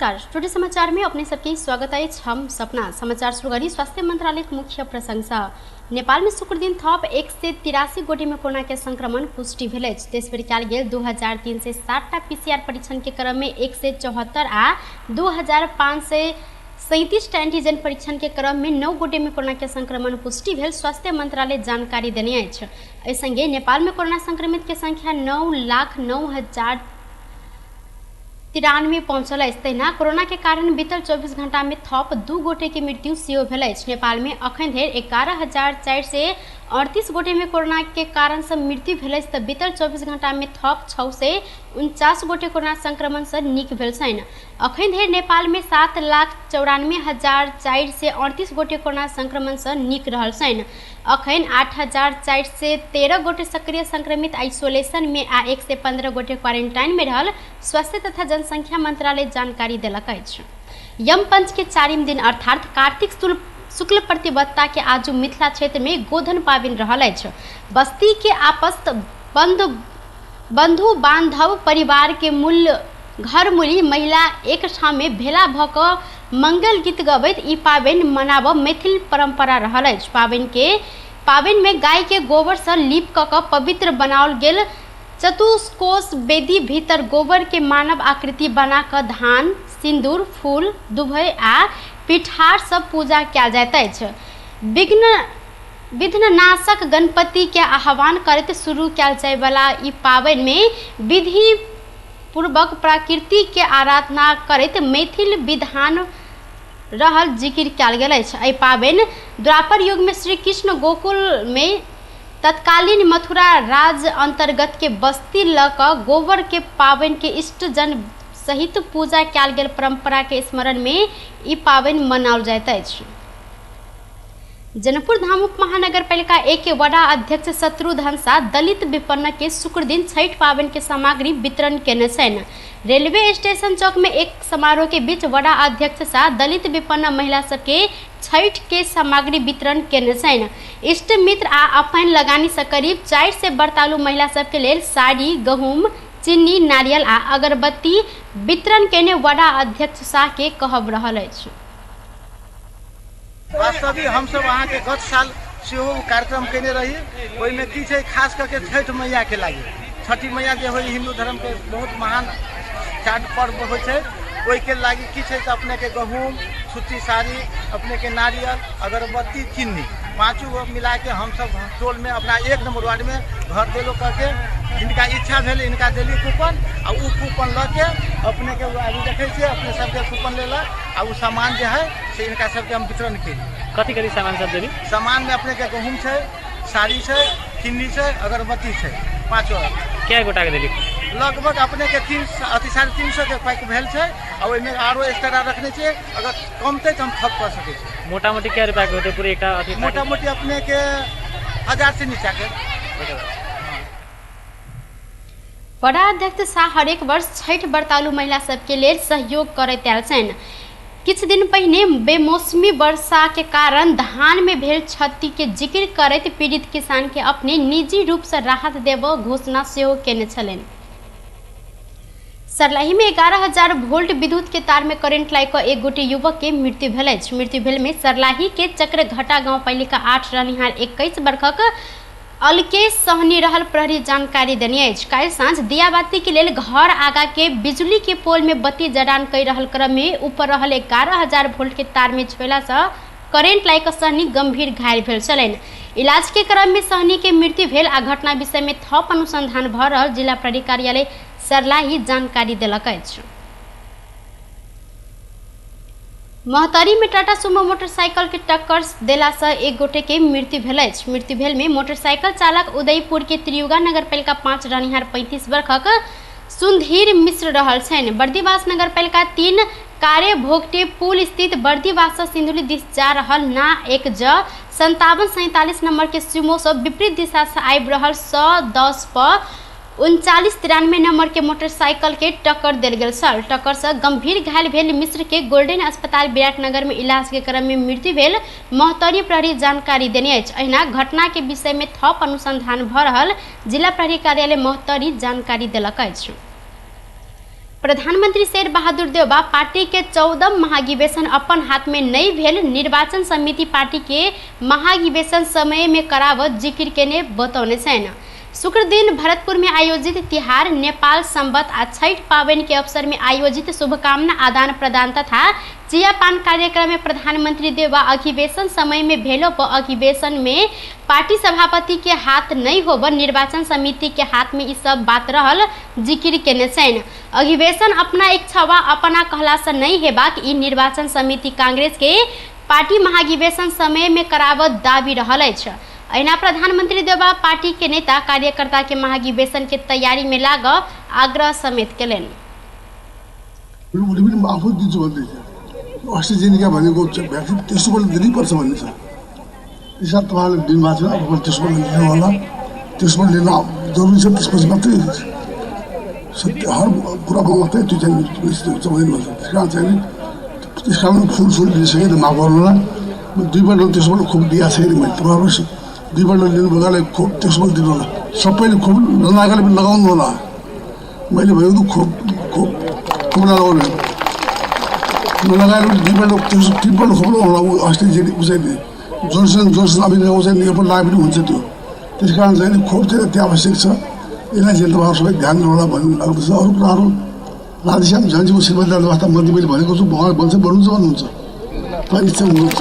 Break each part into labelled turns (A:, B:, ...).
A: नमस्कार। टुडे समाचार में अपने सबके स्वागत है। हम सपना समाचार शुरू करी। स्वास्थ्य मंत्रालय की मुख्य प्रशंसा। नेपाल में शुक्र दिन थप 183 गोटे में कोरोना के संक्रमण पुष्टि भेल। देशभर कयल गेल 2360 पीसीआर परीक्षण के क्रम में 174 आ 2537 एंटीजन परीक्षण के क्रम में 9 गोटे में कोरोना के संक्रमण पुष्टि भेल। स्वास्थ्य मंत्रालय जानकारी देने अछि। एहि संगे नेपाल में कोरोना संक्रमित के संख्या 9,09,093 पहुंचल अछि। तहिना कोरोना के कारण बीतल 24 घंटा में थप 2 गोटे के मृत्यु सेहो भेल अछि। नेपाल में अखन धरि 11,438 गोटे में कोरोना के कारण से मृत्यु भेल अछि। बीतल 24 घंटा में थप 649 गोटे कोरोना संक्रमण से नीक भेल छनि। अखन धरि नेपाल में 7,94,438 गोटे कोरोना संक्रमण से नीक रहल छनि। अखन 8,413 गोटे सक्रिय संक्रमित आइसोलेशन में आ 115 गोटे क्वारंटाइन में रहल। स्वास्थ्य तथा जनसंख्या मंत्रालय जानकारी देलक अछि। यम पंच के 4म दिन अर्थात कार्तिक शुक्ल प्रतिपदा के आज मिथिला क्षेत्र में गोधन पाबनि रहल अछि। बस्ती के आपस बंधु बांधव परिवार के मूल्य घर मूली महिला एक ठाम में भेला भ क मंगल गीत गबैत ई पाबनि मनाबब मैथिल परंपरा रहल अछि। पाबनि में गाय के गोबर से लीप क पवित्र बनाओल गेल चतुष्कोश वेदी भीतर गोबर के मानव आकृति बना क धान सिंदूर फूल दुभई आ पिठार सब पूजा कयल जाइत अछि। विघ्ननाशक गणपति के आह्वान करैत शुरू कयल जाय वाला ई पाबनि में विधि पूर्वक प्रकृति के आराधना करैत मैथिल विधान रहल जिक्र कयल गेल अछि। एहि पाबनि द्वापर युग में श्री कृष्ण गोकुल में तत्कालीन मथुरा राज अंतर्गत के बस्ती ल क गोबर के पाबनि के इष्ट जन सहित पूजा कयल गेल परंपरा के स्मरण में ई पाबनि मनाओल जाइत अछि। जनकपुर धाम उप महानगर पालिका 1 के वडा अध्यक्ष शत्रुघ्न शाह दलित विपन्न के शुक्र दिन छठ पाबनि के सामग्री वितरण केने छनि। रेलवे स्टेशन चौक में एक समारोह के बीच वडा अध्यक्ष शाह दलित विपन्न महिला सबके छठ के सामग्री वितरण केने छनि। इष्ट मित्र आ अपन लगानी से करीब 400 व्रतालु महिला सबके लेल साड़ी गहूम चीनी नारियल आ अगरबत्ती वितरण केने वडा अध्यक्ष शाह के कहब रहल अछि।
B: वास्तविक हम सब अहाँ के गत साल सेहो कार्यक्रम केने रही। ओहि में की छै खास करके छठ मैया के लागे छठी मैया जे होई हिंदू धर्म के बहुत महान छठ पर्व होइ छै। ओहि के लागी की छै अपने के गहूम सूती साड़ी अपने के नारियल अगरबत्ती चीनी पांचों मिला के हम सब टोल में अपना 1 नंबर वार्ड में घर देलो करके इनका इच्छा भेल इनका देली कूपन आ उ कूपन ल के अपने के अभी देखे छे अपने सब के कूपन लेला आ उ सामान जे है से इनका सब के हम वितरण केली।
C: कथी कथी सामान सब देली?
B: सामान में अपने के गहूम छै साड़ी छै चीनी छै अगरबत्ती छै पांचों।
C: क्या गोटा के देली?
B: लगभग अपने के 350 के पैक भेल छै और ओइ में आरो एक्स्ट्रा रखने छै। अगर कमते तो हम ठप कर सके छी।
C: मोटा मोटी क्या रुपया के होते पूरे एकटा अथी?
B: मोटा मोटी अपने के 1000 से नीचा के।
A: वडा अध्यक्ष शाह हरेक वर्ष छठ व्रतालु महिला सबके लेल सहयोग करैत आयल छनि। किछ दिन पहिने बेमौसमी वर्षा के कारण धान में भेल क्षति के जिक्र करैत पीड़ित किसान के अपने निजी रूप से राहत देब घोषणा सेहो केने छलनि। सरलाही में 11,000 वोल्ट विद्युत के तार में करंट लागि क एक गोटे युवक के मृत्यु भेल अछि। मृत्यु भेल में सरलाही के चक्रघटा गांव पालिका 8 रहनिहार 21 वर्षक अलकेश सहनी रहल प्रहरी जानकारी देने अछि। काल्हि साँझ दियाबाती के लेल घर आगा के बिजली के पोल में बत्ती जड़ान कर रहल क्रम में ऊपर रहल 11,000 वोल्ट के तार में छुएला से करेंट लागि सहनी गंभीर घायल भेल छलनि। इलाज के क्रम में सहनी के मृत्यु भेल आ घटना विषय में थप अनुसंधान भ रहल जिला प्रहरी कार्यालय सरलाही जानकारी देलक अछि। महतरी में टाटा सुमो मोटरसाइकिल के टक्कर देला से एक गोटे के मृत्यु भेल अछि। मृत्यु भेल में मोटरसाइकिल चालक उदयपुर के त्रियुगा नगर पालिका 5 रहनिहार 35 वर्षक सुधीर मिश्र रहल छनि। बर्दीवास नगर पालिका 3 कार्य भोगटे पुल स्थित बर्दीवास से सिंधुली दिस जा रहल ना 1J 5747 नंबर के सुमो से विपरीत दिशा से आबि रहल 110 पर 3993 नंबर के मोटरसाइकिल के टक्कर देल गेल छल। टक्कर से गंभीर घायल भेल मिश्र के गोल्डन अस्पताल विराटनगर में इलाज के क्रम में मृत्यु भेल महतरी प्रहरी जानकारी देने अछि। अहिना घटना के विषय में थप अनुसंधान भ रहल जिला प्रहरी कार्यालय महतरी जानकारी देलक अछि। प्रधानमंत्री शेर बहादुर देउबा पार्टी के 14 महाधिवेशन अपन हाथ में नहीं भेल, निर्वाचन समिति पार्टी के महाधिवेशन समय में करावत जिक्र केने बतौने छैन। शुक्र दिन भरतपुर में आयोजित तिहार नेपाल संवत आ छठ पावनी के अवसर में आयोजित शुभकामना आदान प्रदान तथा चियापान कार्यक्रम में प्रधानमंत्री देउबा अधिवेशन समय में भेलो पर अधिवेशन में पार्टी सभापति के हाथ नहीं होब, निर्वाचन समिति के हाथ में इस सब बात रहल जिक्र केने छैन। अधिवेशन अपना इच्छा वा अपना कहला से नहीं हेबाक ई निर्वाचन समिति कांग्रेस के पार्टी महाधिवेशन समय में करावत दाबी रहल अछि। अहिना प्रधानमंत्री देउबा पार्टी के नेता कार्यकर्ता के महाधिवेशन के तैयारी में लाग आग्रह समेत केलेन।
D: अस्ट्रेजेनिका भनेको भ्याक्सिन त्यसोबाट दिनैपर्छ भन्ने छ। त्यसमा तपाईँहरूले दिनुभएको छ, अब त्यसबाट लिनु होला, त्यसबाट लिन जरुरी छ, त्यसपछि मात्रै सत्य हर कुरामा मात्रै त्यो चाहिँ निश्चित हुन्छ भन्ने चाहिँ त्यस कारण फुल लिइसकेर माफ गर्नुहोला। 2 पल्ट त्यसबाट खोप दिएको छैन मैले, तपाईँहरू 2 पल्ट लिनुभएकाले खोप त्यसबाट दिनु होला, सबैले खोप नलागेकाले पनि लगाउनु होला। मैले भनेको खोप नलाउने नलगाएर 2 पल्ट 3 पल्ट खोप लगाउनु होला। अस्ट्रेजेनिक उचाइले जोन्सन अमेरिका उचाइले यो पनि लागे पनि हुन्छ त्यो। त्यस कारण चाहिँ खोप चाहिँ अति आवश्यक छ, यसलाई चाहिँ तपाईँहरू सबै ध्यान दिनु होला भन्ने लाग्दछ। अरू कुराहरू राधेश्याम झन्जीको श्रीमती वास्ता मन्त्री मैले भनेको छु, भगवान् भन्छ भन्नुहुन्छ तपाईँ इच्छा हुनुहुन्छ।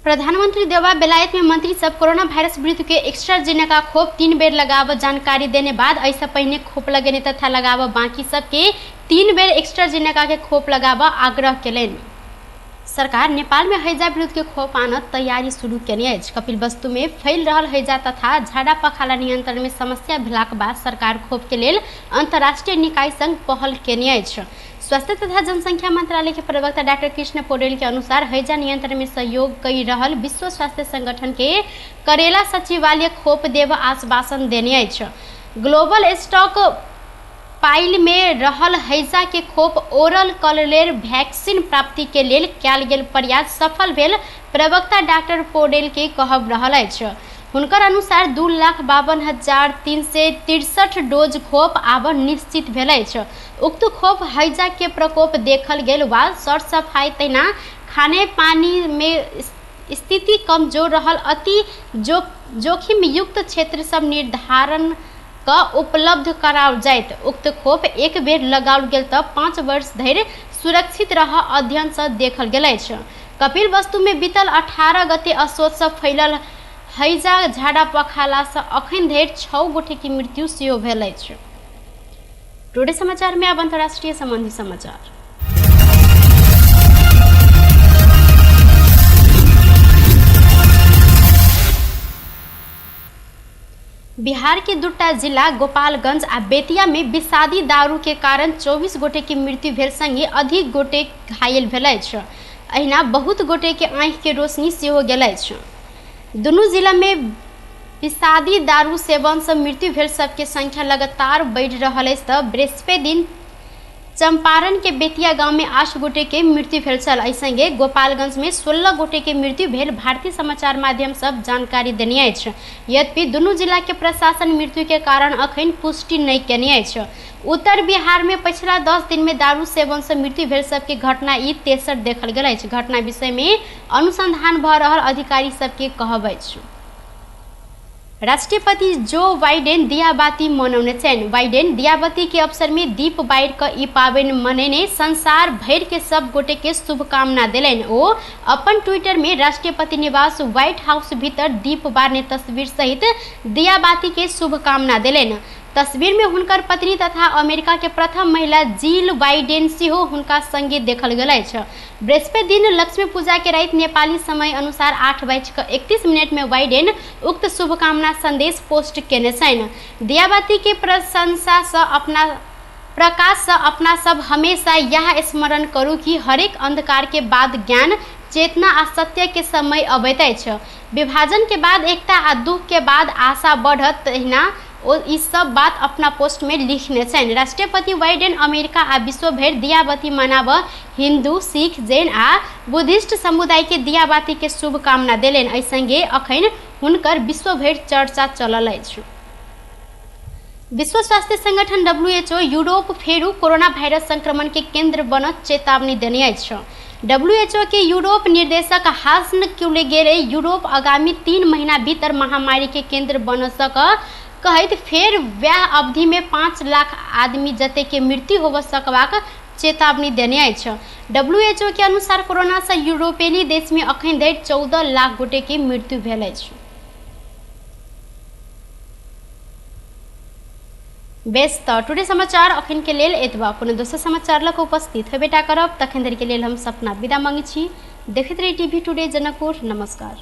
A: प्रधानमंत्री देउबा बेलायत में मंत्री सब कोरोना वायरस विरुद्ध के एस्ट्राजेनेका खोप 3 बेर लगाव जानकारी देने बाद ऐसा पहले खोप लगेने तथा लगाव बाकी सबके 3 बेर एस्ट्राजेनेका के खोप लगाव आग्रह केलेन। सरकार नेपाल में हैजा विरुद्ध के खोप आन तैयारी शुरू केने अछि। कपिलवस्तु में फैल रहल हैजा तथा झाड़ा पखाला नियंत्रण में समस्या भेलाक बाद सरकार खोप के लेल अंतर्राष्ट्रीय निकाय संग पहल केने अछि। स्वास्थ्य तथा जनसंख्या मंत्रालय के प्रवक्ता डॉक्टर कृष्ण पौडेल के अनुसार हैजा नियंत्रण में सहयोग कई रहल विश्व स्वास्थ्य संगठन के करेला सचिवालय खोप देव आश्वासन देने अछि। ग्लोबल स्टॉक पाइल में रहल हैजा के खोप ओरल कलरेर वैक्सीन प्राप्ति के लेल कयल गेल प्रयास सफल भेल प्रवक्ता डॉक्टर पौडेल के कहब रहल अछि। हुनकर अनुसार 2,52,363 डोज खोप आब निश्चित भेल अछि। उक्त खोप हैजा के प्रकोप देखल गेल वा सर सफाई तहिना खाने पानी में स्थिति कमजोर रहल अति जोखिम युक्त क्षेत्र सब निर्धारण का उपलब्ध कराओल जाइत। उक्त खोप एक बेर लगाओल गेल तऽ 5 वर्ष धरि सुरक्षित रह अध्ययन से देखल गेल अछि। कपिलवस्तु में बीतल 18 गते असोच से फैलल हैजा झाड़ा पखाला से अखन धरि 6 गोटे की मृत्यु सेहो भेल अछि। टुडे समाचार में अब अंतर्राष्ट्रीय संबंधी समाचार। बिहार के दूटा जिला गोपालगंज आ बेतिया में विषादी दारू के कारण 24 गोटे की मृत्यु भेल संगे अधिक गोटे घायल भेल अछि। अहिना बहुत गोटे के आँखि के रोशनी सेहो गेल अछि। दुनू जिला में विषादी दारू सेवन से मृत्यु भेल सबके संख्या लगातार बढ़ि रहल अछि तऽ बृहस्पति दिन चंपारण के बेतिया गांव में 8 गोटे के मृत्यु भेल छल। एहि संगे गोपालगंज में 16 गोटे के मृत्यु भेल भारतीय समाचार माध्यम सब जानकारी देने अछि। यद्यपि दुनू जिला के प्रशासन मृत्यु के कारण अखन पुष्टि नहीं केने अछि। उत्तर बिहार में पिछला 10 दिन में दारू सेवन से मृत्यु भेल सबके घटना ई 63 देखल गेल अछि। घटना विषय में अनुसंधान भऽ रहल अधिकारी सबके कहब अछि। राष्ट्रपति जो बाइडेन दियाबाती मनौने छन्। बाइडेन दियाबाती के अवसर में दीप बारि कऽ ई पावनि मनेने संसार भरि के सब गोटे के शुभकामना देलनि। ओ अपन ट्विटर में राष्ट्रपति निवास व्हाइट हाउस भीतर दीप बारने तस्वीर सहित दियाबाती के शुभकामना देलनि। तस्वीर में हुनकर पत्नी तथा अमेरिका के प्रथम महिला जिल बाइडेन सेहो हुनका संगे देखल गेल अछि। बृहस्पति दिन लक्ष्मी पूजा के राति नेपाली समय अनुसार 8:31 में बाइडेन उक्त शुभकामना संदेश पोस्ट केने छन्। दियाबाती के प्रशंसा से प्रकाश से अपना सब हमेशा यह स्मरण करू कि हरेक अंधकार के बाद ज्ञान चेतना आ सत्य के समय अबैत अछि। विभाजन के बाद एकता आ दुख के बाद आशा बढ़त तहिना ओ ई सब बात अपना पोस्ट में लिखने छन्। राष्ट्रपति बाइडेन अमेरिका आ विश्व भरि दियाबाती मनाब हिंदू सिख जैन आ बुद्धिस्ट समुदाय के दियाबाती के शुभकामना देलनि। एहि संगे अखन हुनकर विश्व भरि चर्चा चलल अछि। विश्व स्वास्थ्य संगठन WHO यूरोप फेरू कोरोना वायरस संक्रमण के केंद्र बनत चेतावनी देने अछि। WHO के यूरोप निर्देशक हासन क्यूलेगेरे यूरोप आगामी 3 महीना भीतर महामारी के केंद्र बन सक कहैत फेर वह अवधि में 5 लाख आदमी जते के मृत्यु होब सकबाक चेतावनी देने अछि। WHO के अनुसार कोरोना से यूरोपीय देश में अखन धरि 14 लाख गोटे के मृत्यु भेल अछि। बेस तो टुडे समाचार अखन के लेल एतबा कोनो दोसर समाचार लक उपस्थित हेबेटा करब तखन धरि के लेल हम सपना विदा मांगै छी। देखैत रही टीवी टुडे जनकपुर। नमस्कार।